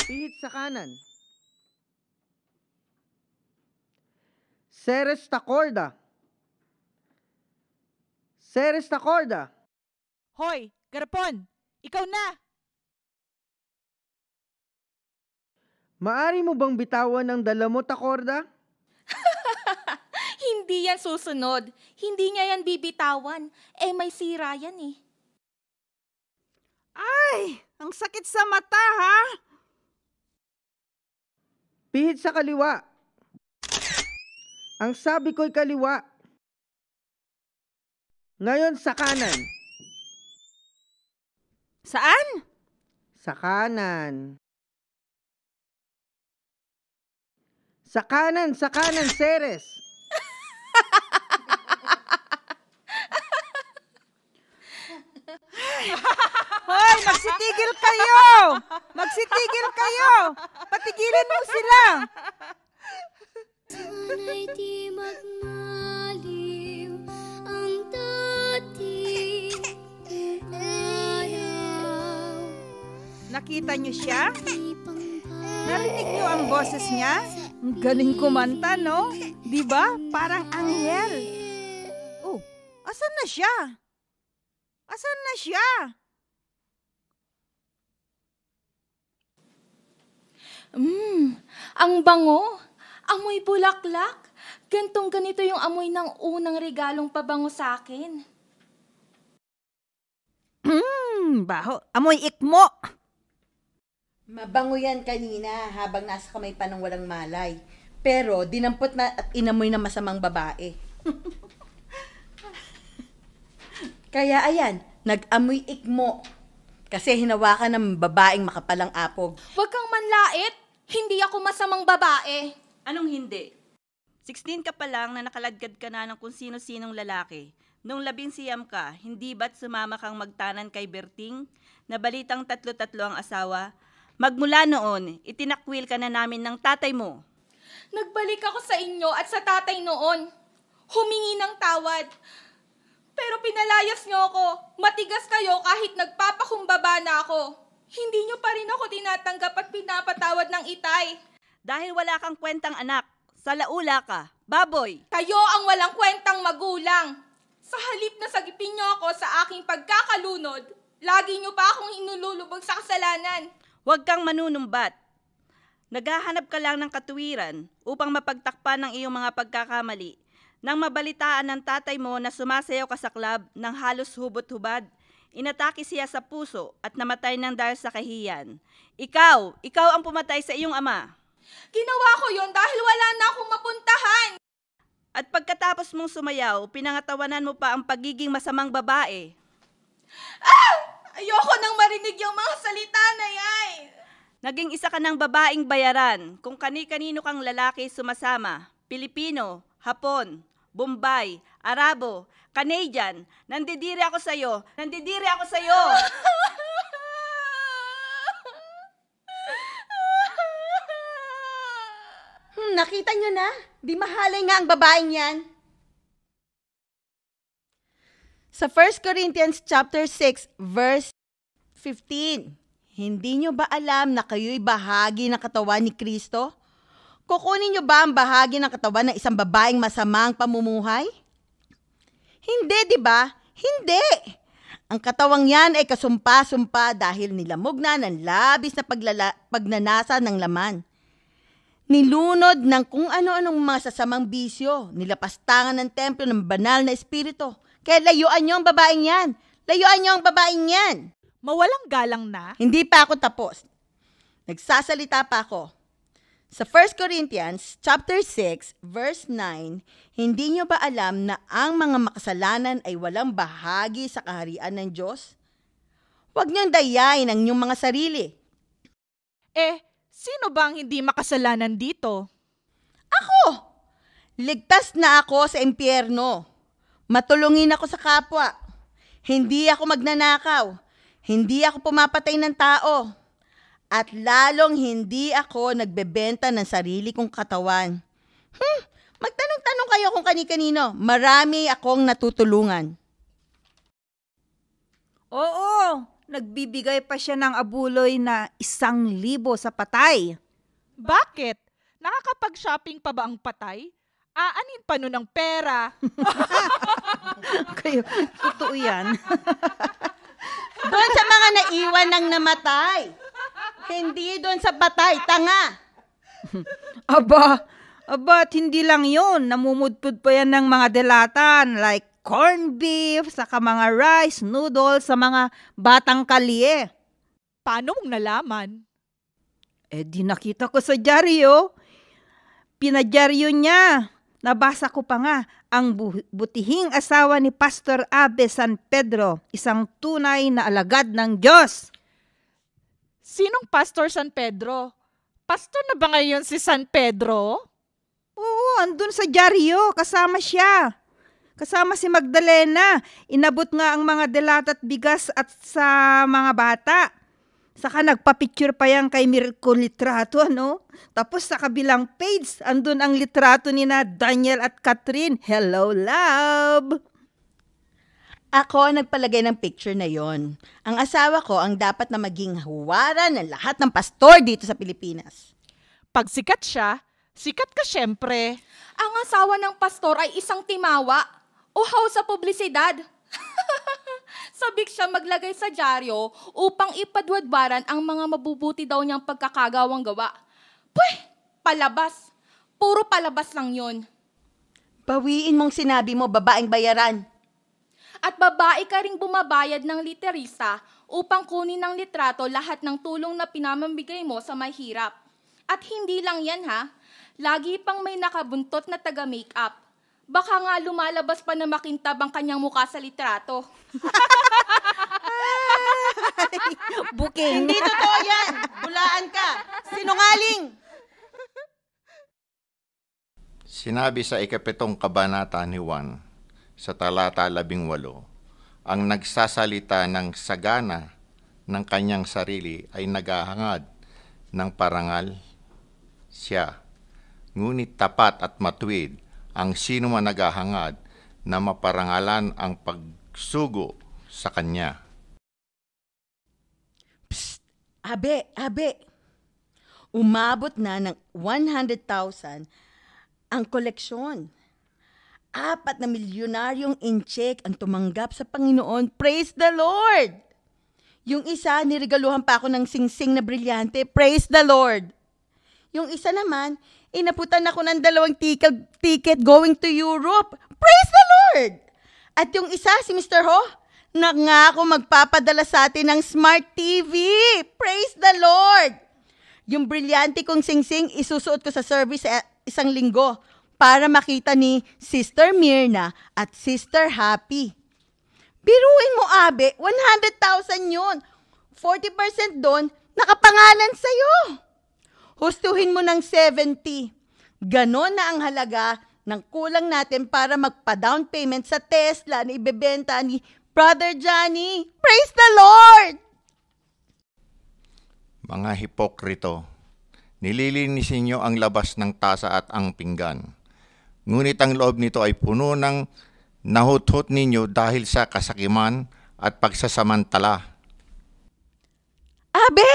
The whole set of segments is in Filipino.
Pihit sa kanan. Seres Tacorda. Seres Tacorda. Hoy, Garapon! Ikaw na! Maari mo bang bitawan ang dala mo, Tacorda? Hindi yan susunod. Hindi niya yan bibitawan. May sira yan eh. Ay! Ang sakit sa mata, ha? Pihit sa kaliwa. Ang sabi ko'y kaliwa. Ngayon sa kanan. Saan? Sa kanan. Sa kanan, Ceres. Hoy, magsitigil kayo! Magsitigil kayo! Patigilin mo sila! Sana'y di magmaliw ang dating araw. Nakita niyo siya? Di pang Narinig niyo ang boses niya? Ang galing kumanta, no? Di ba? Parang anghel. Oh, asan na siya? Asan na siya? Ang bango. Amoy bulaklak. Gantong ganito yung amoy ng unang regalong pabango sa akin. Baho. Amoy ikmo. Mabango yan kanina habang nasa kamay pa ng walang malay. Pero dinampot na at inamoy ng masamang babae. Kaya ayan, nag-amoy ikmo. Kasi hinawakan ng babaeng makapalang apog. Huwag kang manlait. Hindi ako masamang babae. Anong hindi? 16 ka pa lang na nakaladkad ka na ng kung sino-sinong lalaki. Nung 11 ka, hindi ba't sumama kang magtanan kay Berting? Na balitang 3 ang asawa? Magmula noon, itinakwil ka na namin ng tatay mo. Nagbalik ako sa inyo at sa tatay noon. Humingi ng tawad. Pero pinalayas niyo ako. Matigas kayo kahit nagpapakumbaba na ako. Hindi niyo pa rin ako tinatanggap at pinapatawad ng itay. Dahil wala kang kwentang anak, sa laula ka, baboy. Kayo ang walang kwentang magulang. Sa halip na sagipin niyo ako sa aking pagkakalunod, lagi niyo pa akong inululubog sa kasalanan. Huwag kang manunumbat. Naghahanap ka lang ng katuwiran upang mapagtakpan ng iyong mga pagkakamali. Nang mabalitaan ng tatay mo na sumasayaw ka sa club ng halos hubot-hubad, inatake siya sa puso at namatay ng dahil sa kahiyan. Ikaw ang pumatay sa iyong ama. Ginawa ko yon dahil wala na akong mapuntahan. At pagkatapos mong sumayaw, pinangatawanan mo pa ang pagiging masamang babae. Ayoko nang marinig yung mga salita na yan. Naging isa ka ng babaeng bayaran kung kani-kanino kang lalaki sumasama. Pilipino, Hapon, Bombay, Arabo, Canadian. Nandidiri ako sa'yo. Nakita nyo na? Di mahalay nga ang babaeng yan. Sa 1 Corinthians chapter 6, verse 15, hindi nyo ba alam na kayo'y bahagi ng katawan ni Kristo? Kukunin nyo ba ang bahagi ng katawan ng isang babaeng masamang pamumuhay? Hindi, di ba? Hindi! Ang katawang yan ay kasumpa-sumpa dahil nilamog na ng labis na pagnanasa ng laman. Nilunod ng kung ano-anong mga sasamang bisyo, nilapastangan ng templo ng banal na espiritu. Kaya layuan nyo ang babaeng yan. Layuan nyo ang babaeng yan. Mawalang galang na. Hindi pa ako tapos. Nagsasalita pa ako. Sa 1 Corinthians chapter 6, verse 9, hindi nyo ba alam na ang mga makasalanan ay walang bahagi sa kaharian ng Diyos? Huwag niyong dayain ang inyong mga sarili. Sino bang hindi makasalanan dito? Ako! Ligtas na ako sa impyerno. Matulungin ako sa kapwa. Hindi ako magnanakaw. Hindi ako pumapatay ng tao. At lalong hindi ako nagbebenta ng sarili kong katawan. Magtanong-tanong kayo kung kani-kanino. Marami akong natutulungan. Oo, nagbibigay pa siya ng abuloy na 1,000 sa patay. Bakit? Nakakapag-shopping pa ba ang patay? Aanin pa nun ng pera. Kayo, totoo yan. Doon sa mga naiwan ng namatay. Hindi doon sa patay, tanga. Aba, at hindi lang yun. Namumudpud pa yan ng mga delatan like corned beef, saka mga rice, noodles, sa mga batang kalye. Paano mong nalaman? Di nakita ko sa dyaryo. Pinadyaryo niya. Nabasa ko pa nga, ang butihing asawa ni Pastor Abe San Pedro, isang tunay na alagad ng Diyos. Sinong Pastor San Pedro? Pastor na ba ngayon si San Pedro? Oo, andun sa dyaryo, kasama siya. Kasama si Magdalena. Inabot nga ang mga delata at bigas at sa mga bata. Saka nagpa-picture pa yan kay Miracle Litrato, ano? Tapos sa kabilang page, andun ang litrato ni na Daniel at Catherine. Hello, love! Ako ang nagpalagay ng picture na yon. Ang asawa ko ang dapat na maging huwaran ng lahat ng pastor dito sa Pilipinas. Pag sikat siya, sikat ka syempre. Ang asawa ng pastor ay isang timawa. Uhaw sa publisidad. Sabik siya maglagay sa dyaryo upang ipadwadwaran ang mga mabubuti daw niyang pagkakagawang gawa. Pweh, palabas. Puro palabas lang yun. Bawiin mong sinabi mo, babaeng bayaran. At babae ka ring bumabayad ng literista upang kunin ng litrato lahat ng tulong na pinamamigay mo sa mahirap. At hindi lang yan ha, lagi pang may nakabuntot na taga-makeup. Baka nga lumalabas pa na makintab ang kanyang mukha sa litrato. Booking. Hindi totoo yan. Bulaan ka. Sinungaling. Sinabi sa 7 kabanata ni Juan, sa talata 18, ang nagsasalita ng sagana ng kanyang sarili ay naghahangad ng parangal siya. Ngunit tapat at matuwid ang sino man naghahangad na maparangalan ang pagsugo sa kanya. Psst, Abe. Umabot na ng 100,000 ang koleksyon. 4 na milyonaryong in-check ang tumanggap sa Panginoon. Praise the Lord! Yung isa, niregaluhan pa ako ng singsing na brilyante. Praise the Lord! Yung isa naman, inaputan ako ng 2 ticket going to Europe. Praise the Lord! At yung isa, si Mr. Ho, nangako magpapadala sa atin ng Smart TV. Praise the Lord! Yung brilyante kong singsing, isusuot ko sa service sa 1 linggo para makita ni Sister Mirna at Sister Happy. Biruin mo, Abe, 100,000 yun. 40% doon, nakapangalan sa'yo. Hustuhin mo ng 70. Ganon na ang halaga ng kulang natin para magpa-down payment sa Tesla na ibebenta ni Brother Johnny. Praise the Lord! Mga hipokrito, nililinisin niyo ang labas ng tasa at ang pinggan. Ngunit ang loob nito ay puno ng nahuthot ninyo dahil sa kasakiman at pagsasamantala. Abe!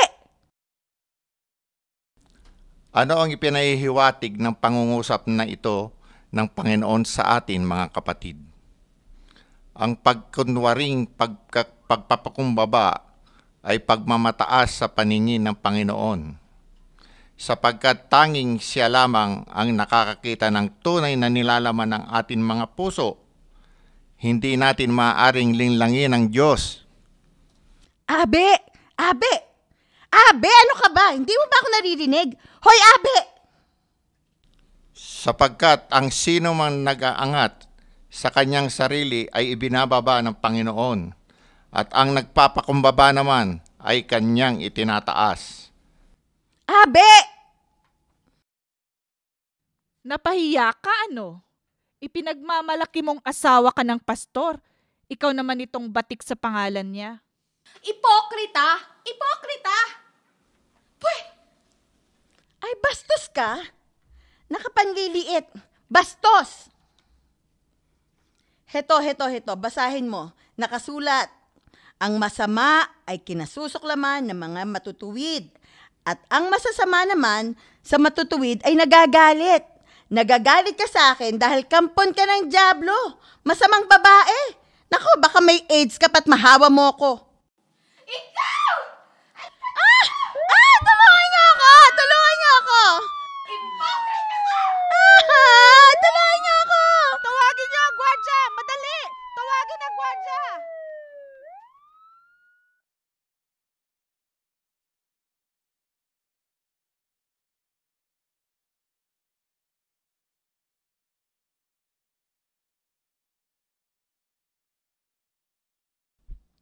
Ano ang ipinahihiwatig ng pangungusap na ito ng Panginoon sa atin, mga kapatid? Ang pagkunwaring pagpapakumbaba ay pagmamataas sa paningin ng Panginoon, sapagkat tanging siya lamang ang nakakakita ng tunay na nilalaman ng atin mga puso. Hindi natin maaaring linlangin ang Diyos. Abe! Ano ka ba? Hindi mo ba ako naririnig? Hoy, Abe! Sapagkat ang sino man nag-aangat sa kanyang sarili ay ibinababa ng Panginoon, at ang nagpapakumbaba naman ay kanyang itinataas. Abe! Napahiya ka ano? Ipinagmamalaki mong asawa ka ng pastor. Ikaw naman itong batik sa pangalan niya. Ipokrita! Pweh! Ay, bastos ka? Nakapanliliit. Bastos! Heto. Basahin mo. Nakasulat. Ang masama ay kinasusuklaman ng mga matutuwid. At ang masasama naman sa matutuwid ay nagagalit. Nagagalit ka sa akin dahil kampon ka ng dyablo. Masamang babae. Naku, baka may AIDS ka pa't mahawa mo ko. Ikaw! Tulungan niyo ako! Tulungan niyo ako! Tulungan niyo ako! Tawagin niyo ang gwardya! Madali! Tawagin ang gwardya!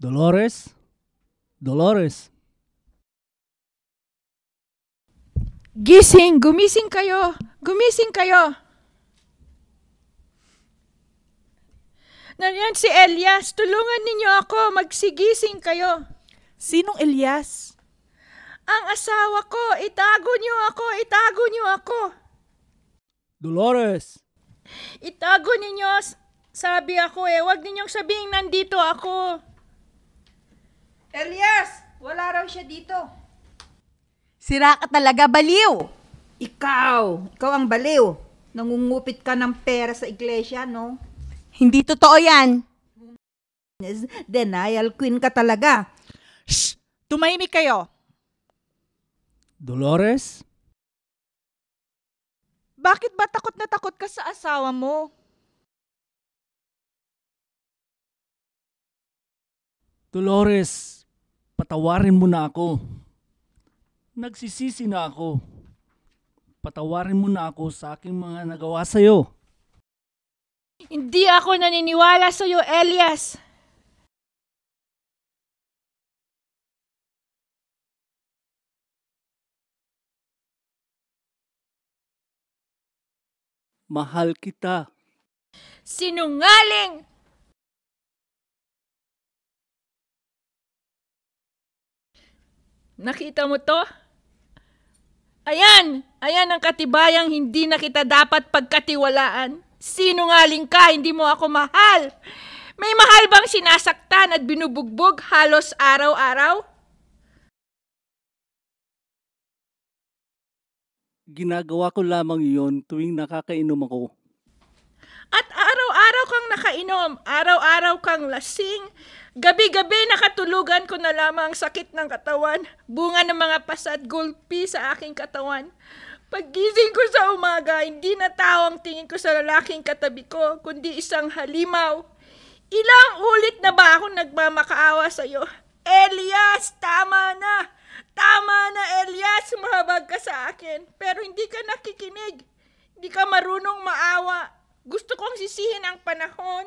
Dolores? Dolores? Gising! Gumising kayo! Gumising kayo! Nandiyan si Elias. Tulungan ninyo ako. Magsigising kayo. Sinong Elias? Ang asawa ko. Itago niyo ako. Itago niyo ako. Dolores? Itago ninyo. Sabi ako Huwag ninyong sabihin nandito ako. Elias! Wala raw siya dito. Sira ka talaga, baliw! Ikaw ang baliw. Nangungupit ka ng pera sa iglesia, no? Hindi totoo yan. Denial queen ka talaga. Shh! Tumahimik kayo! Dolores? Bakit ba takot na takot ka sa asawa mo? Dolores, patawarin mo na ako. Nagsisisi na ako. Patawarin mo na ako sa aking mga nagawa sa'yo. Hindi ako naniniwala sa'yo, Elias. Mahal kita. Sinungaling! Nakita mo to? Ayan ang katibayang hindi na kita dapat pagkatiwalaan. Sinungaling ka, hindi mo ako mahal. May mahal bang sinasaktan at binubugbog halos araw-araw? Ginagawa ko lamang iyon tuwing nakakainom ako. At araw-araw kang nakainom, araw-araw kang lasing, gabi-gabi nakatulugan ko na lamang ang sakit ng katawan, bunga ng mga pasa at gulpi sa aking katawan. Paggising ko sa umaga, hindi na tao ang tingin ko sa lalaking katabi ko, kundi isang halimaw. Ilang ulit na ba ako nagmamakaawa sa iyo? Elias, tama na! Tama na, Elias! Sumahabag ka sa akin, pero hindi ka nakikinig. Hindi ka marunong maawa. Gusto kong sisihin ang panahon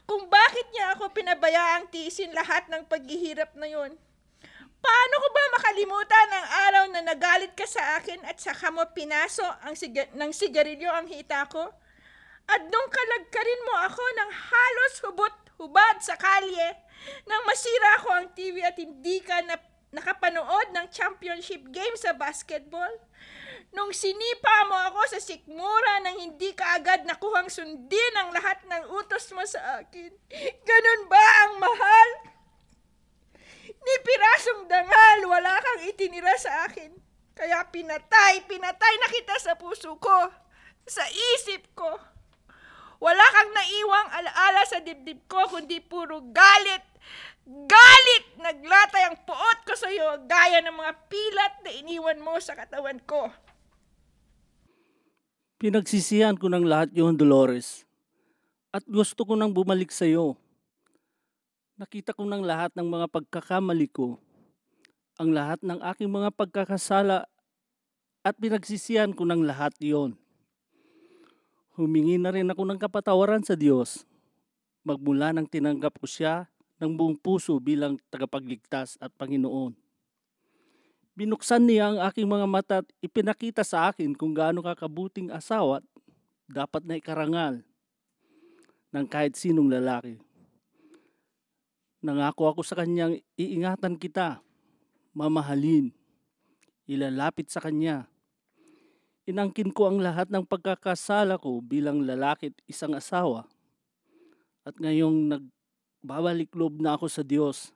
kung bakit niya ako pinabayaang tiisin lahat ng paghihirap na yon. Paano ko ba makalimutan ang araw na nagalit ka sa akin at saka mo pinaso ng sigarilyo ang hita ko? At nung kalagkarin mo ako ng halos hubot-hubad sa kalye nang masira ko ang TV at hindi ka nakapanood ng championship game sa basketball? Nung sinipa mo ako sa sikmura nang hindi ka agad nakuhang sundin ang lahat ng utos mo sa akin. Ganun ba ang mahal? Ni pirasong dangal, wala kang itinira sa akin. Kaya pinatay na kita sa puso ko, sa isip ko. Wala kang naiwang alaala sa dibdib ko, kundi puro galit. Galit! Naglatay ang puot ko sa iyo, gaya ng mga pilat na iniwan mo sa katawan ko. Pinagsisihan ko ng lahat yon, Dolores. At gusto ko nang bumalik sa iyo. Nakita ko ng lahat ng mga pagkakamali ko, ang lahat ng aking mga pagkakasala, at pinagsisihan ko ng lahat yon. Humingi na rin ako ng kapatawaran sa Diyos, magmula nang tinanggap ko siya ng buong puso bilang tagapagligtas at Panginoon. Binuksan niya ang aking mga mata at ipinakita sa akin kung gaano kakabuting asawa dapat na ikarangal ng kahit sinong lalaki. Nangako ako sa kanyang iingatan kita, mamahalin, ilalapit sa kanya. Inangkin ko ang lahat ng pagkakasala ko bilang lalaki at isang asawa. At ngayong nagbabalik loob na ako sa Diyos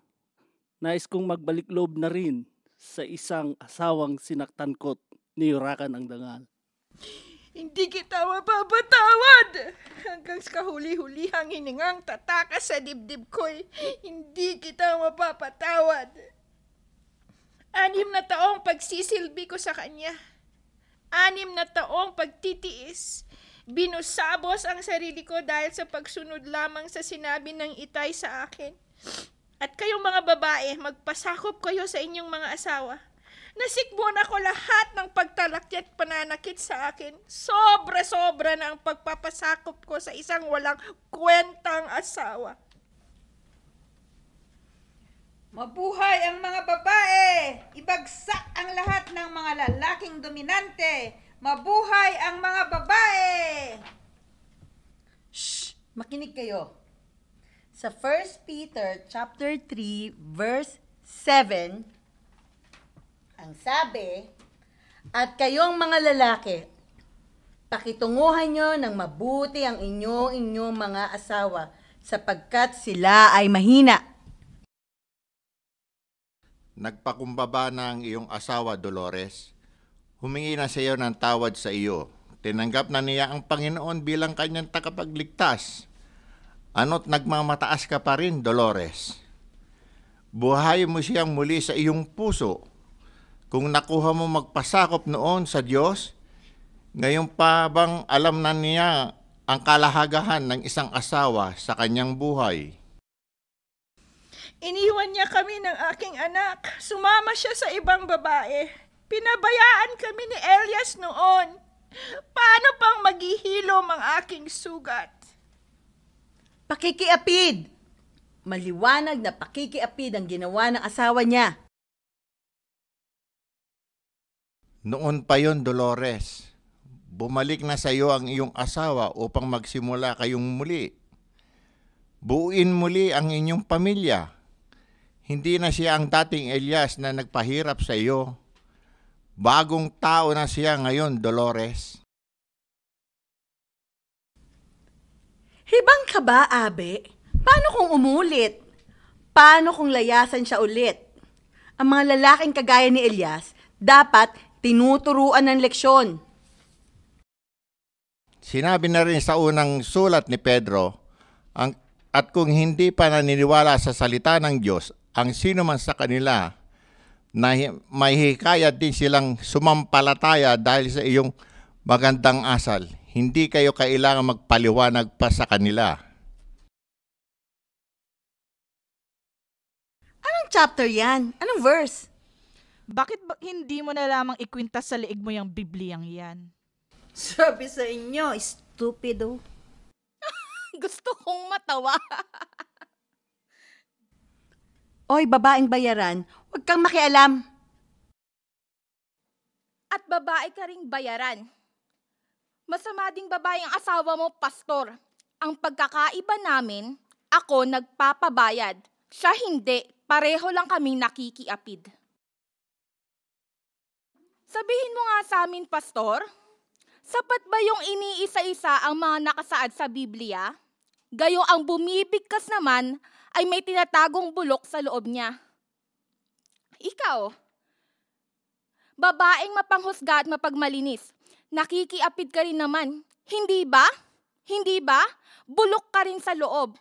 Nais kong magbalik loob na rin sa isang asawang sinaktan ko't niyurakan ang dangal. Hindi kita mapapatawad. Hanggang sa kahuli-hulihang hiningang tatakas sa dibdib ko'y hindi kita mapapatawad. 6 na taong pagsisilbi ko sa kanya. 6 na taong pagtitiis. Binusabos ang sarili ko dahil sa pagsunod lamang sa sinabi ng itay sa akin. At kayong mga babae, magpasakop kayo sa inyong mga asawa. Nasikmon ako lahat ng pagtalakya at pananakit sa akin. Sobra-sobra na ang pagpapasakop ko sa isang walang kwentang asawa. Mabuhay ang mga babae! Ibagsak ang lahat ng mga lalaking dominante! Mabuhay ang mga babae! Shh! Makinig kayo. Sa 1 Peter chapter 3 verse 7, ang sabi, "At kayong mga lalaki, pakitunguhan nyo ng mabuti ang inyong mga asawa sapagkat sila ay mahina." Nagpakumbaba na ang iyong asawa, Dolores. Humingi na sa iyo ng tawad sa iyo. Tinanggap na niya ang Panginoon bilang kanyang tagapagligtas. Ano't nagmamataas ka pa rin, Dolores? Buhayin mo siyang muli sa iyong puso. Kung nakuha mo magpasakop noon sa Diyos, ngayon pa bang alam na niya ang kalahagahan ng isang asawa sa kanyang buhay? Iniwan niya kami ng aking anak. Sumama siya sa ibang babae. Pinabayaan kami ni Elias noon. Paano pang maghihilom ang aking sugat? Pakikiapid! Maliwanag na pakikiapid ang ginawa ng asawa niya. Noon pa yon, Dolores. Bumalik na sa iyo ang iyong asawa upang magsimula kayong muli. Buuin muli ang inyong pamilya. Hindi na siya ang dating Elias na nagpahirap sa iyo. Bagong tao na siya ngayon, Dolores. Hibang ka ba, Abe? Paano kung umulit? Paano kung layasan siya ulit? Ang mga lalaking kagaya ni Elias, dapat tinuturuan ng leksyon. Sinabi na rin sa unang sulat ni Pedro, at kung hindi pa naniniwala sa salita ng Diyos, ang sino man sa kanila, na may hikayat din silang sumampalataya dahil sa iyong magandang asal. Hindi kayo kailangan magpaliwanag pa sa kanila. Anong chapter yan? Anong verse? Bakit hindi mo na lamang ikwintas sa liig mo yung Bibliyang yan? Sabi sa inyo, stupido. Gusto kong matawa. Oy, babaeng bayaran, huwag kang makialam. At babae ka ring bayaran. Masama ding babae ang asawa mo, pastor. Ang pagkakaiba namin, ako nagpapabayad. Siya hindi, pareho lang kaming nakikiapid. Sabihin mo nga sa amin, pastor, sapat ba yung iniisa-isa ang mga nakasaad sa Biblia? Gayo ang bumibigkas naman ay may tinatagong bulok sa loob niya. Ikaw, babaeng mapanghusga at mapagmalinis, nakikiapid ka rin naman. Hindi ba? Hindi ba? Bulok ka rin sa loob.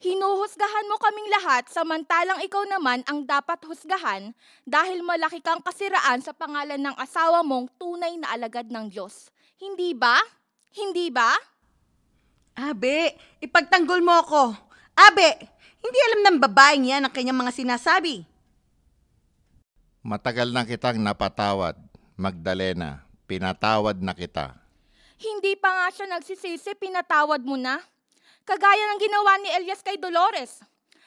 Hinuhusgahan mo kaming lahat samantalang ikaw naman ang dapat husgahan dahil malaki kang kasiraan sa pangalan ng asawa mong tunay na alagad ng Diyos. Hindi ba? Hindi ba? Abe, ipagtanggol mo ako. Abe, hindi alam ng babaeng yan ang kanyang mga sinasabi. Matagal na kitang napatawad, Magdalena. Pinatawad na kita. Hindi pa nga siya nagsisisi, pinatawad mo na. Kagaya ng ginawa ni Elias kay Dolores.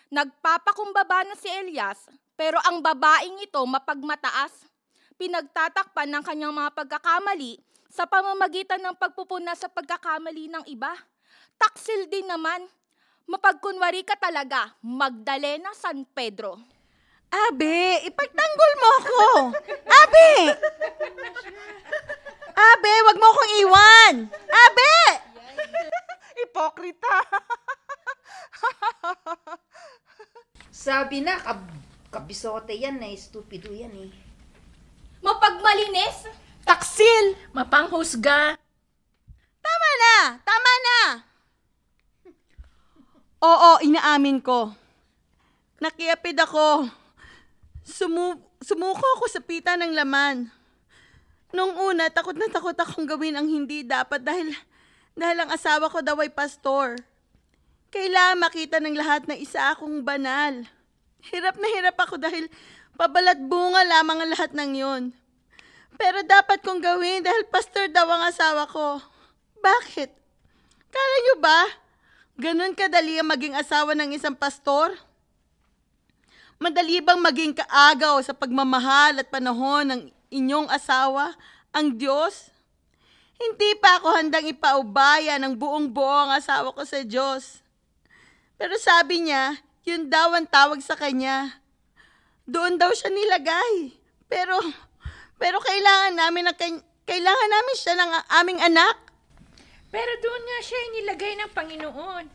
Nagpapakumbaba na si Elias, pero ang babaeng ito mapagmataas. Pinagtatakpan ng kanyang mga pagkakamali sa pamamagitan ng pagpupuna sa pagkakamali ng iba. Taksil din naman. Mapagkunwari ka talaga, Magdalena San Pedro. Abe, ipagtanggol mo ako. Abe! Abe, wag mo akong iwan. Abe! Hipokrita! Sabi na, bisote yan eh, stupido yan eh. Mapagmalinis? Taksil! Mapanghusga! Tama na! Tama na! Oo, inaamin ko. Nakiapid ako. Sumuko ako sa pita ng laman. Nung una, takot na takot akong gawin ang hindi dapat dahil ang asawa ko daw ay pastor. Kailangan makita ng lahat na isa akong banal. Hirap na hirap ako dahil pabalat bunga lamang ang lahat ng yon. Pero dapat kong gawin dahil pastor daw ang asawa ko. Bakit? Kala nyo ba? Ganon kadali ang maging asawa ng isang pastor? Madali bang maging kaagaw sa pagmamahal at panahon ng inyong asawa, ang Diyos? Hindi pa ako handang ipaubaya ng buong-buo ang asawa ko sa Diyos. Pero sabi niya, yun daw ang tawag sa kanya. Doon daw siya nilagay. Pero kailangan namin siya ng aming anak. Pero doon nga siya inilagay ng Panginoon.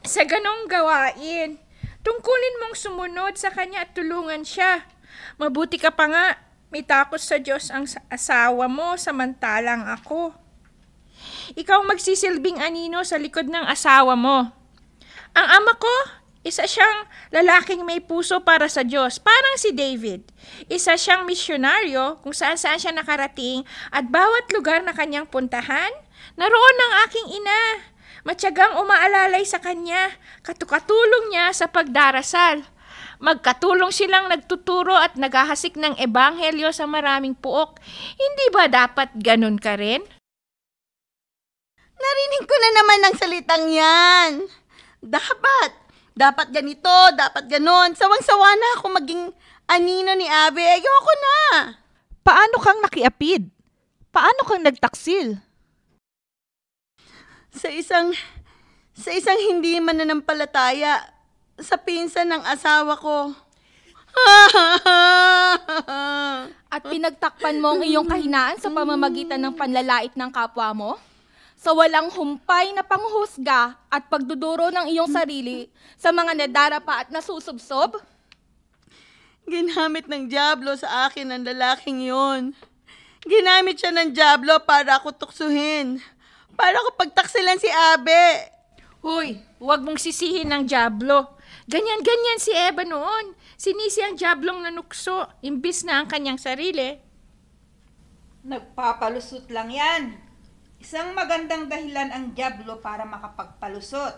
Sa ganong gawain, tungkulin mong sumunod sa Kanya at tulungan siya. Mabuti ka pa nga, may takot sa Diyos ang asawa mo samantalang ako. Ikaw magsisilbing anino sa likod ng asawa mo. Ang ama ko, isa siyang lalaking may puso para sa Diyos, parang si David. Isa siyang misyonaryo kung saan-saan siya nakarating at bawat lugar na kanyang puntahan, naroon ang aking ina. Matyagang umaalalay sa kanya, katukatulong niya sa pagdarasal. Magkatulong silang nagtuturo at naghahasik ng ebanghelyo sa maraming puok. Hindi ba dapat ganun ka rin? Narinig ko na naman ang salitang yan. Dapat ganito, dapat ganon. Sawang-sawa na ako maging anino ni Abe. Ayoko na. Paano kang nakiapid? Paano kang nagtaksil? Sa isang hindi mananampalataya, sa pinsan ng asawa ko. At pinagtakpan mo ang iyong kahinaan sa pamamagitan ng panlalait ng kapwa mo? Sa walang humpay na panghusga at pagduduro ng iyong sarili sa mga nadarapa at nasusubsob? Ginamit ng dyablo sa akin ang lalaking yon. Ginamit siya ng dyablo para ako tuksuhin. Para ako pagtaksilan si Abe. Huy, huwag mong sisihin ng dyablo. Ganyan-ganyan si Eva noon. Sinisi ang dyablong nanukso, imbis na ang kanyang sarili. Nagpapalusot lang yan. Isang magandang dahilan ang dyablo para makapagpalusot.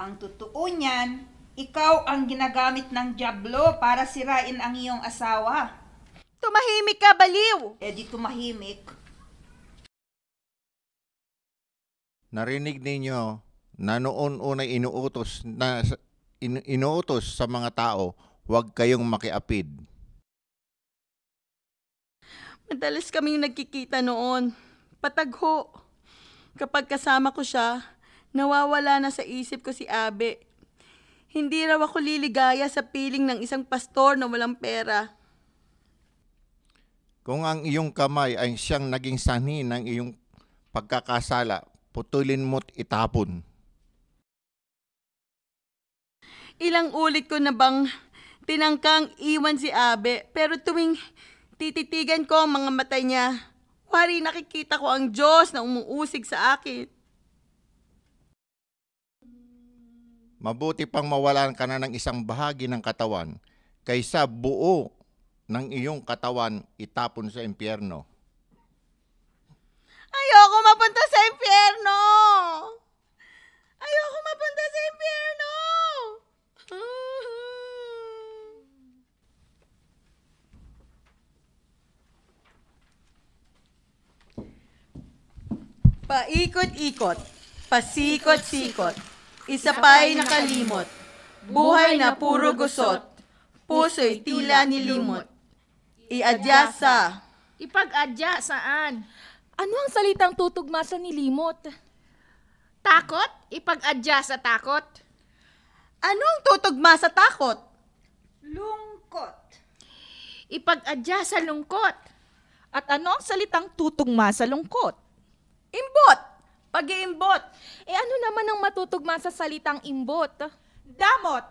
Ang totoo niyan, ikaw ang ginagamit ng dyablo para sirain ang iyong asawa. Tumahimik ka, baliw! Eh di tumahimik. Narinig ninyo na noon unay inuutos sa mga tao, huwag kayong makiapid. Madalas kaming nagkikita noon. Patagho. Kapag kasama ko siya, nawawala na sa isip ko si Abe. Hindi raw ako liligaya sa piling ng isang pastor na walang pera. Kung ang iyong kamay ay siyang naging sanhi ng iyong pagkakasala, putulin mo't itapon. Ilang ulit ko na bang tinangkang iwan si Abe, pero tuwing tititigan ko ang mga mata niya, wari nakikita ko ang Diyos na umuusig sa akin. Mabuti pang mawalan ka na ng isang bahagi ng katawan, kaysa buo ng iyong katawan itapon sa impyerno. Ayoko mapunta sa impyerno! Ayoko mapunta sa impyerno! Paikot-ikot, pasikot-sikot, isa pa'y nakalimot, buhay na puro gusot, puso'y tila nilimot. Iadya sa... Ipag-adya saan? Ano ang salitang tutugma sa nilimot? Takot? Ipag-adya sa takot? Anong tutugma sa takot? Lungkot. Ipag-adya sa lungkot. At ano ang salitang tutugma sa lungkot? Imbot! Pag-iimbot! Ano naman ang matutugma sa salitang imbot? Damot.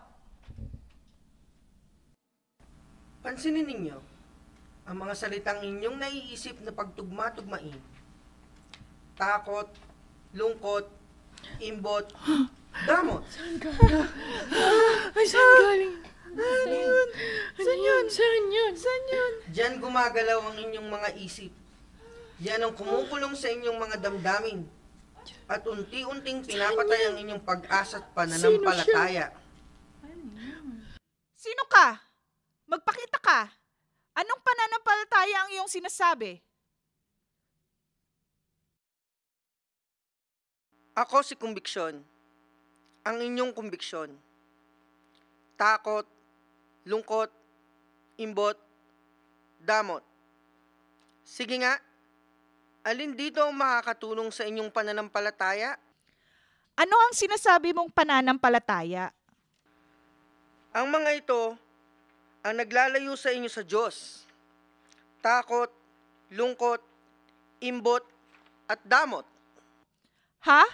Pansinin ninyo ang mga salitang inyong naiisip na pagtugma-tugmain. Takot, lungkot, imbot, damot. Ay, saan galing? Saan yun? Diyan gumagalaw ang inyong mga isip. Yan ang kumukulong sa inyong mga damdamin. At unti-unting pinapatay ang inyong pag-asa at pananampalataya. Sino ka? Magpakita ka. Anong pananampalataya ang iyong sinasabi? Ako si kumbiksyon. Ang inyong kumbiksyon. Takot, lungkot, imbot, damot. Sige nga, alin dito ang makakatulong sa inyong pananampalataya? Ano ang sinasabi mong pananampalataya? Ang mga ito ang naglalayo sa inyo sa Diyos. Takot, lungkot, imbot, at damot. Ha?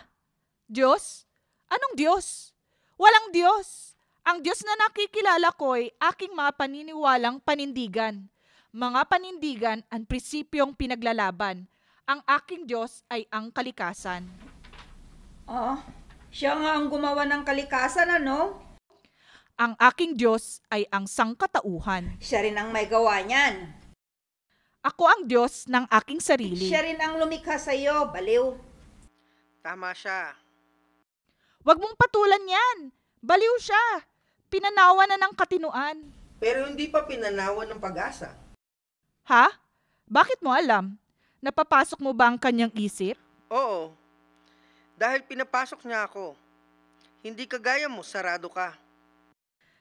Diyos? Anong Diyos? Walang Diyos. Ang Diyos na nakikilala ko'y aking mga paniniwalang panindigan. Mga panindigan ang prinsipyong pinaglalaban. Ang aking Diyos ay ang kalikasan. Siya nga ang gumawa ng kalikasan, ano? Ang aking Diyos ay ang sangkatauhan. Siya rin ang may gawa niyan. Ako ang Diyos ng aking sarili. Siya rin ang lumikha sa iyo, baliw. Tama siya. Huwag mong patulan yan. Baliw siya. Pinanawa na ng katinuan. Pero hindi pa pinanawan ng pag-asa. Ha? Bakit mo alam? Napapasok mo ba ang kanyang isip? Oo. Dahil pinapasok niya ako. Hindi kagaya mo, sarado ka.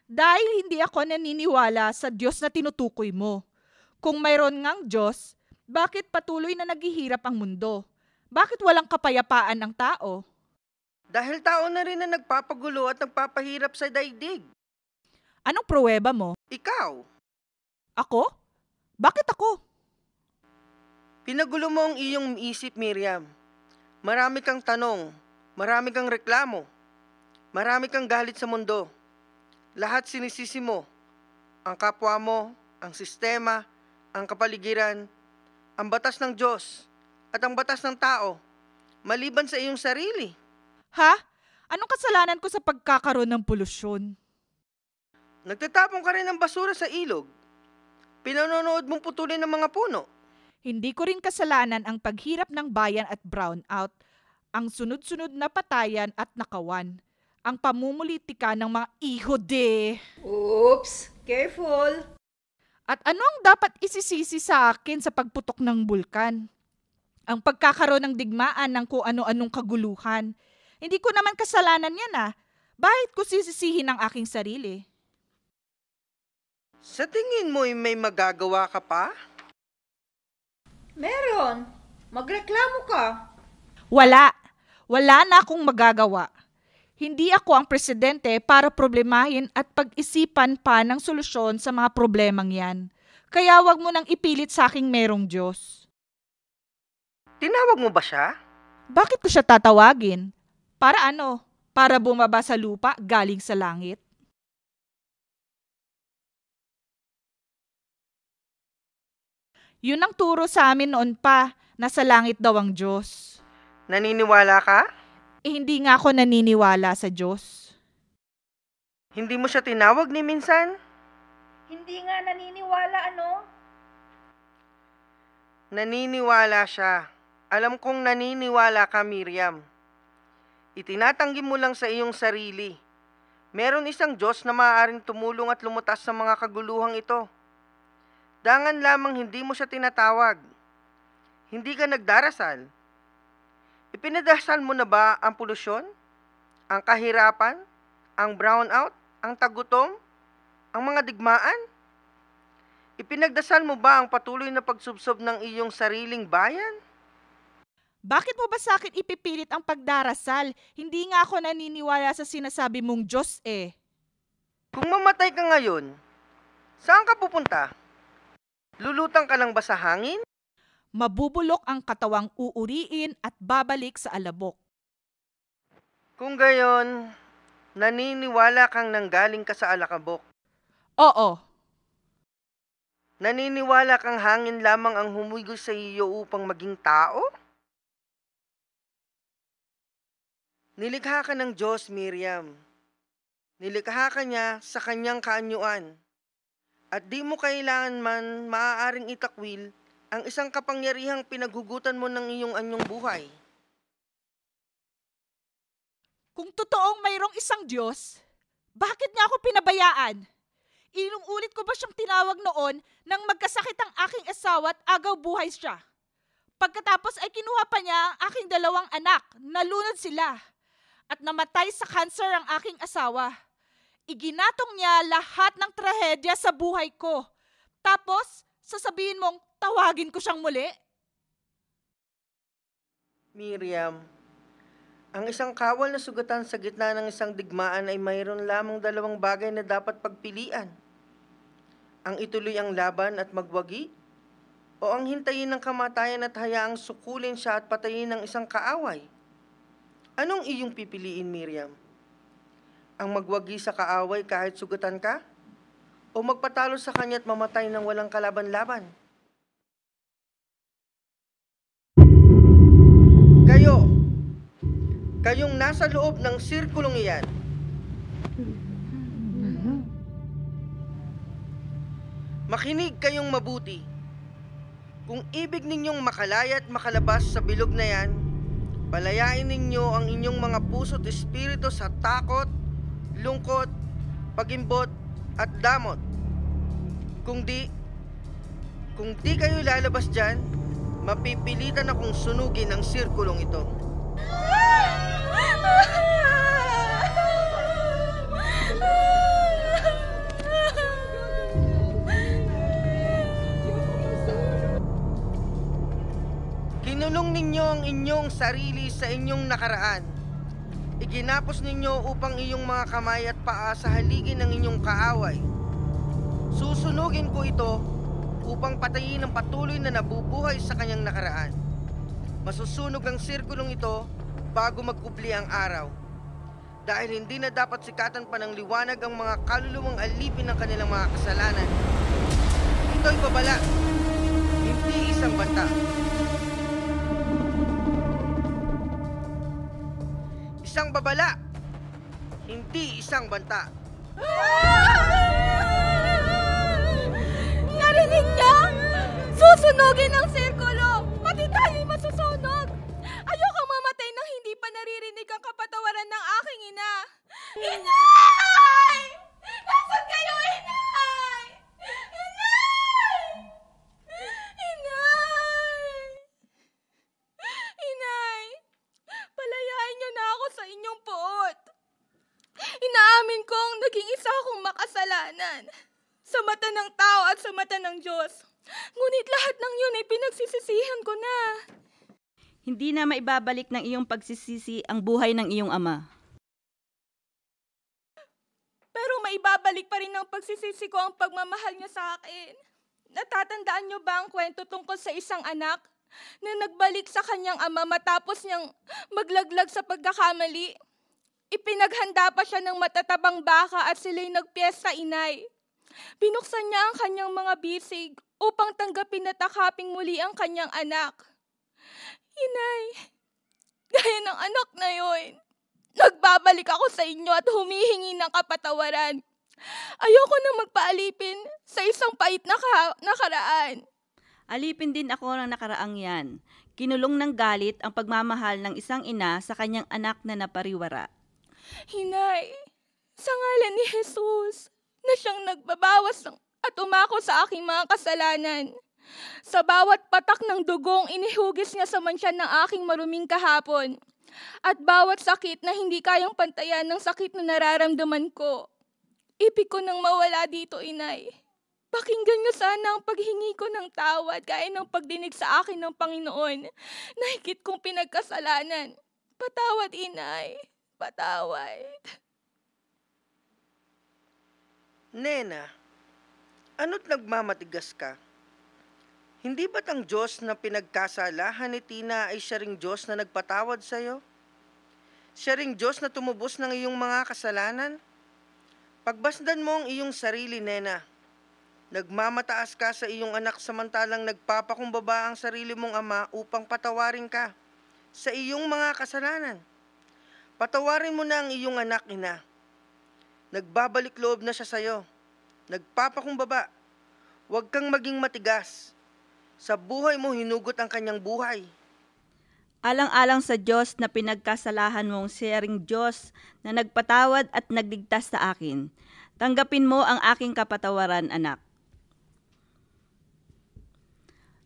Dahil hindi ako naniniwala sa Diyos na tinutukoy mo. Kung mayroon ngang Diyos, bakit patuloy na naghihirap ang mundo? Bakit walang kapayapaan ng tao? Dahil tao na rin na nagpapagulo at nagpapahirap sa daigdig. Anong pruweba mo? Ikaw. Ako? Bakit ako? Pinagulo mo ang iyong isip, Miriam. Marami kang tanong, marami kang reklamo, marami kang galit sa mundo. Lahat sinisisi mo. Ang kapwa mo, ang sistema, ang kapaligiran, ang batas ng Diyos, at ang batas ng tao, maliban sa iyong sarili. Ha? Anong kasalanan ko sa pagkakaroon ng polusyon? Nagtatapon ka rin ng basura sa ilog. Pinanonood mong putulin ng mga puno. Hindi ko rin kasalanan ang paghirap ng bayan at brownout, ang sunod-sunod na patayan at nakawan, ang pamumulitika ng mga ihode. Oops, careful. At ano ang dapat isisisi sa akin sa pagputok ng bulkan? Ang pagkakaroon ng digmaan ng kung ano-anong kaguluhan. Hindi ko naman kasalanan yan ah. Bakit ko sisisihin ang aking sarili? Sa tingin mo'y may magagawa ka pa? Meron. Magreklamo ka. Wala. Wala na akong magagawa. Hindi ako ang presidente para problemahin at pag-isipan pa ng solusyon sa mga problemang yan. Kaya wag mo nang ipilit sa aking merong Diyos. Tinawag mo ba siya? Bakit ko siya tatawagin? Para ano? Para bumaba sa lupa galing sa langit? Yun ang turo sa amin noon pa, nasa langit daw ang Diyos. Naniniwala ka? Hindi nga ako naniniwala sa Diyos. Hindi mo siya tinawag ni minsan? Hindi nga naniniwala, ano? Naniniwala siya. Alam kong naniniwala ka, Miriam. Itinatanggi mo lang sa iyong sarili. Meron isang Diyos na maaaring tumulong at lumutas sa mga kaguluhang ito. Dangan lamang hindi mo siya tinatawag. Hindi ka nagdarasal. Ipinadasal mo na ba ang polusyon? Ang kahirapan? Ang brownout? Ang tagutom? Ang mga digmaan? Ipinagdasal mo ba ang patuloy na pagsubsob ng iyong sariling bayan? Bakit mo ba sa akin ipipilit ang pagdarasal? Hindi nga ako naniniwala sa sinasabi mong Diyos eh. Kung mamatay ka ngayon, saan ka pupunta? Lulutang ka lang ba sa hangin? Mabubulok ang katawang uuriin at babalik sa alabok. Kung gayon, naniniwala kang nanggaling ka sa alakabok. Oo, Naniniwala kang hangin lamang ang humigos sa iyo upang maging tao? Nilikha ka ng Diyos, Miriam. Nilikha ka niya sa kanyang kaanyuan. At di mo kailangan man maaaring itakwil ang isang kapangyarihang pinaghugutan mo ng iyong anyong buhay. Kung totoong mayroong isang Diyos, bakit niya ako pinabayaan? Inuulit ko ba siyang tinawag noon nang magkasakit ang aking asawa at agaw buhay siya? Pagkatapos ay kinuha pa niya ang aking 2 anak, nalunod sila, at namatay sa kanser ang aking asawa. Iginatong niya lahat ng trahedya sa buhay ko. Tapos, sasabihin mong tawagin ko siyang muli? Miriam, ang isang kawal na sugatan sa gitna ng isang digmaan ay mayroon lamang 2 bagay na dapat pagpilian. Ang ituloy ang laban at magwagi, o ang hintayin ng kamatayan at hayaang sukulin siya at patayin ng isang kaaway. Anong iyong pipiliin, Miriam? Ang magwagi sa kaaway kahit sugatan ka? O magpatalo sa kanya at mamatay ng walang kalaban-laban? Kayong nasa loob ng sirkulong iyan, makinig kayong mabuti. Kung ibig ninyong makalaya at makalabas sa bilog na yan, palayain ninyo ang inyong mga puso at espiritu sa takot, lungkot, pagimbot, at damot. Kung di kayo lalabas dyan, mapipilitan akong sunugin ang sirkulong ito. Kinulong ninyo ang inyong sarili sa inyong nakaraan. Iginapos ninyo upang iyong mga kamay at paa sa haligi ng inyong kaaway. Susunugin ko ito upang patayin ang patuloy na nabubuhay sa kanyang nakaraan. Masusunog ang sirkulong ito bago magkubli ang araw. Dahil hindi na dapat sikatan pa ng liwanag ang mga kaluluwang alipin ng kanilang mga kasalanan. Ito'y babala, hindi isang banta. Isang babala, hindi isang banta. Narinig niyo? Susunogin ang sirkulo! Pati tayo'y masusunog! Ayoko mamatay nang hindi pa naririnig ang kapatawaran ng aking ina! Inay! Nasaan kayo, Inay? Inay! Inay! Inay! Palayain niyo na ako sa inyong puot! Inaamin kong naging isa akong makasalanan sa mata ng tao at sa mata ng Diyos. Ngunit lahat ng yun ay pinagsisisihan ko na. Hindi na maibabalik ng iyong pagsisisi ang buhay ng iyong ama. Pero maibabalik pa rin ng pagsisisi ko ang pagmamahal niya sa akin. Natatandaan niyo ba ang kwento tungkol sa isang anak na nagbalik sa kanyang ama matapos niyang maglaglag sa pagkakamali? Ipinaghanda pa siya ng matatabang baka at sila'y nagpiyesta, Inay. Binuksan niya ang kanyang mga bisig upang tanggapin at takaping muli ang kanyang anak. Inay, gaya ng anak na yon, nagbabalik ako sa inyo at humihingi ng kapatawaran. Ayoko nang magpaalipin sa isang pait na nakaraan. Alipin din ako ng nakaraang yan. Kinulong ng galit ang pagmamahal ng isang ina sa kanyang anak na napariwara. Hinay, sa ngalan ni Jesus, na siyang nagbabawas at umako sa aking mga kasalanan. Sa bawat patak ng dugong inihugis niya sa mansyan ng aking maruming kahapon. At bawat sakit na hindi kayang pantayan ng sakit na nararamdaman ko. Ibig ko nang mawala dito, Inay. Pakinggan niyo sana ang paghingi ko ng tawad gaya ng pagdinig sa akin ng Panginoon na higit kong pinagkasalanan. Patawad, Inay. Patawad. Nena, ano't nagmamatigas ka? Hindi ba't ang Diyos na pinagkasalahan ni Tina ay siya ring Diyos na nagpatawad sa'yo? Siya ring Diyos na tumubos ng iyong mga kasalanan? Pagbasdan mo ang iyong sarili, Nena. Nagmamataas ka sa iyong anak samantalang nagpapakumbaba ang sarili mong ama upang patawarin ka sa iyong mga kasalanan. Patawarin mo na ang iyong anak, ina. Nagbabalik loob na siya sa'yo. Nagpapakumbaba. Huwag kang maging matigas. Sa buhay mo hinugot ang kanyang buhay. Alang-alang sa Diyos na pinagkasalahan mong siyaring Diyos na nagpatawad at nagligtas sa akin, tanggapin mo ang aking kapatawaran, anak.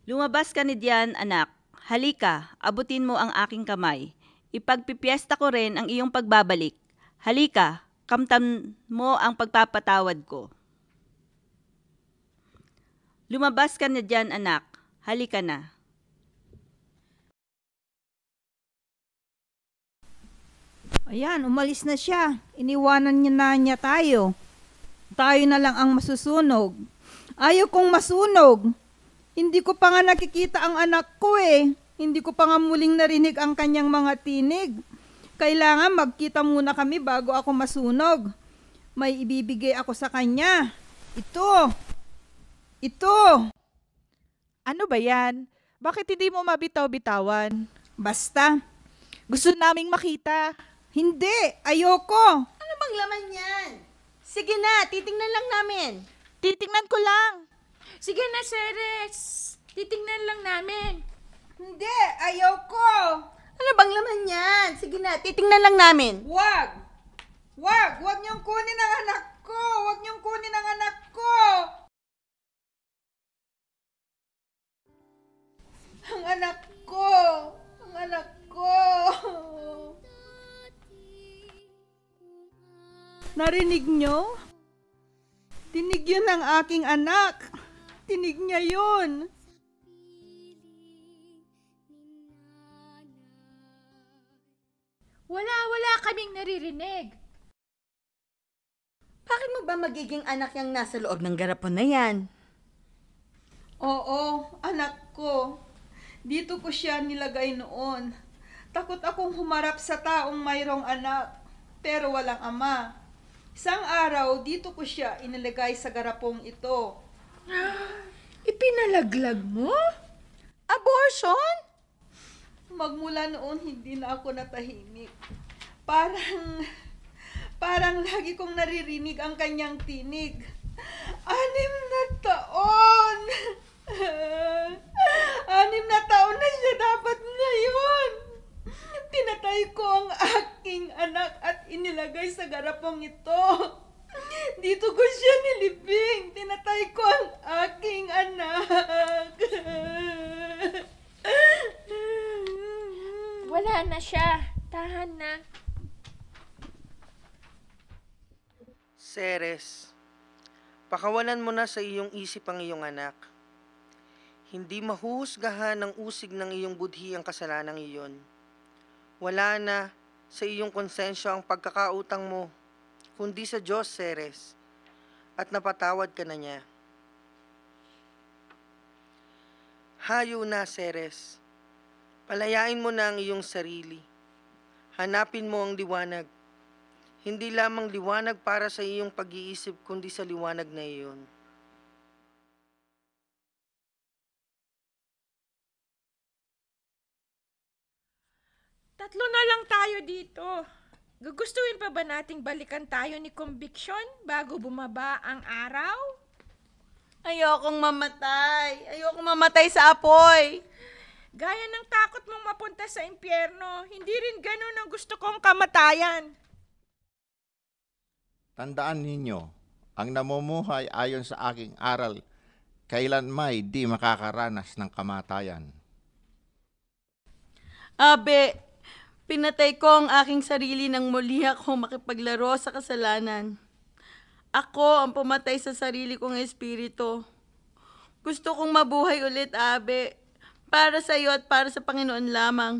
Lumabas ka ni diyan, anak. Halika, abutin mo ang aking kamay. Ipagpipiesta ko rin ang iyong pagbabalik. Halika, kamtan mo ang pagpapatawad ko. Lumabas ka na diyan, anak. Halika na. Ayan, umalis na siya. Iniwanan niya tayo. Tayo na lang ang masusunog. Ayaw kong masunog. Hindi ko pa nga nakikita ang anak ko eh. Hindi ko pa nga muling narinig ang kanyang mga tinig. Kailangan magkita muna kami bago ako masunog. May ibibigay ako sa kanya. Ito. Ano ba yan? Bakit hindi mo mabitaw-bitawan? Basta. Gusto naming makita. Hindi, ayoko. Ano bang laman yan? Sige na, titingnan lang namin. Titingnan ko lang. Sige na, Ceres. Titingnan lang namin. Hindi, ayoko. Ano bang laman yan? Sige na, titingnan lang namin. Wag niyong kunin ang anak ko. Wag niyong kunin ang anak ko. Ang anak ko. Ang anak ko. Narinig niyo? Tinig yun ng aking anak. Tinig niya yun. Wala kaming naririnig. Bakit mo ba magiging anak yang nasa loob ng garapon na yan? Oo, anak ko. Dito ko siya nilagay noon. Takot akong humarap sa taong mayroong anak, pero walang ama. Isang araw, dito ko siya inilagay sa garapong ito. Ipinalaglag mo? Abortion? Magmula noon, hindi na ako natahimik. Parang lagi kong naririnig ang kanyang tinig. 6 na taon! 6 na taon na siya dapat ngayon! Pinatay ko ang aking anak at inilagay sa garapong ito. Dito ko siya nilibing. Tinatay ko ang aking anak. Wala na siya. Tahan na. Ceres, pakawalan mo na sa iyong isip ang iyong anak. Hindi mahuhusgahan ng usig ng iyong budhi ang kasalanang iyon. Wala na sa iyong konsensya ang pagkakautang mo, kundi sa Diyos, Ceres, at napatawad ka na niya. Hayo na, Ceres. Palayain mo na ang iyong sarili. Hanapin mo ang liwanag. Hindi lamang liwanag para sa iyong pag-iisip, kundi sa liwanag na iyon. Tatlo na lang tayo dito. Gugustuhin pa ba nating balikan tayo ni Conviction bago bumaba ang araw? Ayokong mamatay. Ayokong mamatay sa apoy. Gaya ng takot mong mapunta sa impyerno, hindi rin ganun ang gusto kong kamatayan. Tandaan ninyo, ang namumuhay ayon sa aking aral, kailanmay di makakaranas ng kamatayan. Abe, pinatay ko ang aking sarili nang muli ako makipaglaro sa kasalanan. Ako ang pumatay sa sarili kong espiritu. Gusto kong mabuhay ulit, Abe. Para sa iyo at para sa Panginoon lamang.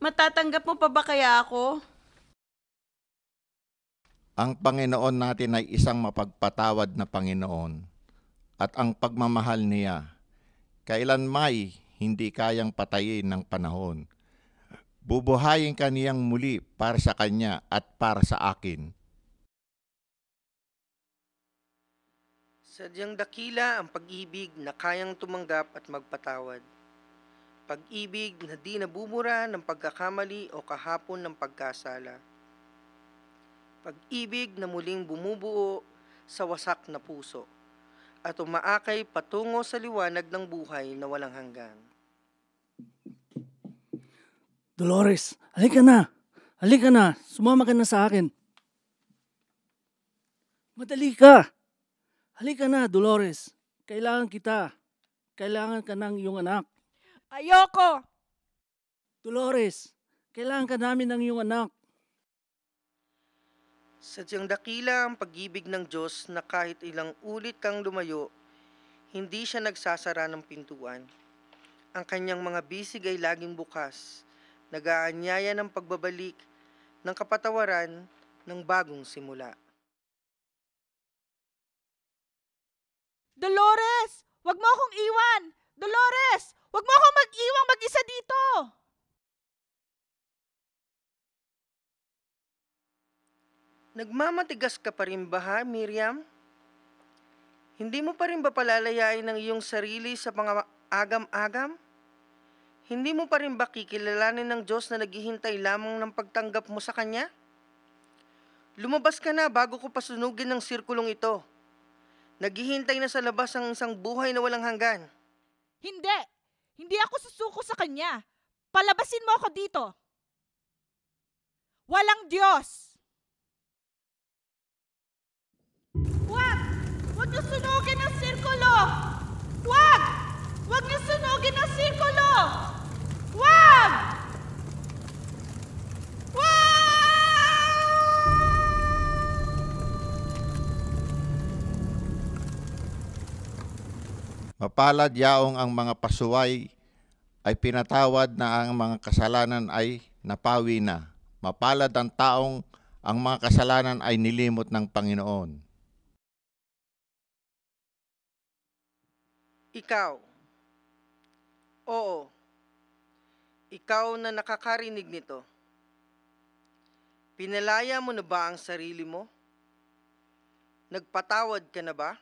Matatanggap mo pa ba kaya ako? Ang Panginoon natin ay isang mapagpatawad na Panginoon, at ang pagmamahal niya, kailanmay hindi kayang patayin ng panahon. Bubuhayin ka niyang muli para sa kanya at para sa akin. Sadyang dakila ang pag-ibig na kayang tumanggap at magpatawad. Pag-ibig na di nabubura ng pagkakamali o kahapon ng pagkasala. Pag-ibig na muling bumubuo sa wasak na puso at umaakay patungo sa liwanag ng buhay na walang hanggan. Dolores, halika na. Halika na. Sumama ka na sa akin. Madali ka. Halika na, Dolores. Kailangan kita. Kailangan ka ng iyong anak. Ayoko! Dolores, kailangan ka namin ng iyong anak. Sadyang dakila ang pag-ibig ng Diyos na kahit ilang ulit kang lumayo, hindi siya nagsasara ng pintuan. Ang kanyang mga bisig ay laging bukas, nag-aanyaya ng pagbabalik, ng kapatawaran, ng bagong simula. Dolores! Wag mo akong iwan! Dolores! Wag mo akong mag-iwang mag-isa dito! Nagmamatigas ka pa rin ba, ha, Miriam? Hindi mo pa rin ba palalayain ang iyong sarili sa mga agam-agam? Hindi mo pa rin ba kikilalanin ng Diyos na naghihintay lamang ng pagtanggap mo sa Kanya? Lumabas ka na bago ko pasunugin ng sirkulong ito. Naghihintay na sa labas ang isang buhay na walang hanggan. Hindi! Hindi ako susuko sa kanya. Palabasin mo ako dito. Walang Diyos! Wag! Wag niyo sunugin ang sirkulo! Wag! Wag niyo sunugin ang sirkulo! Wag! Mapalad yaong ang mga pasuway ay pinatawad na ang mga kasalanan ay napawi na. Mapalad ang taong ang mga kasalanan ay nilimot ng Panginoon. Ikaw. Oo. Ikaw na nakakarinig nito. Pinalaya mo na ba ang sarili mo? Nagpatawad ka na ba?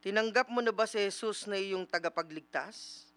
Tinanggap mo na ba si Jesus na iyong tagapagligtas?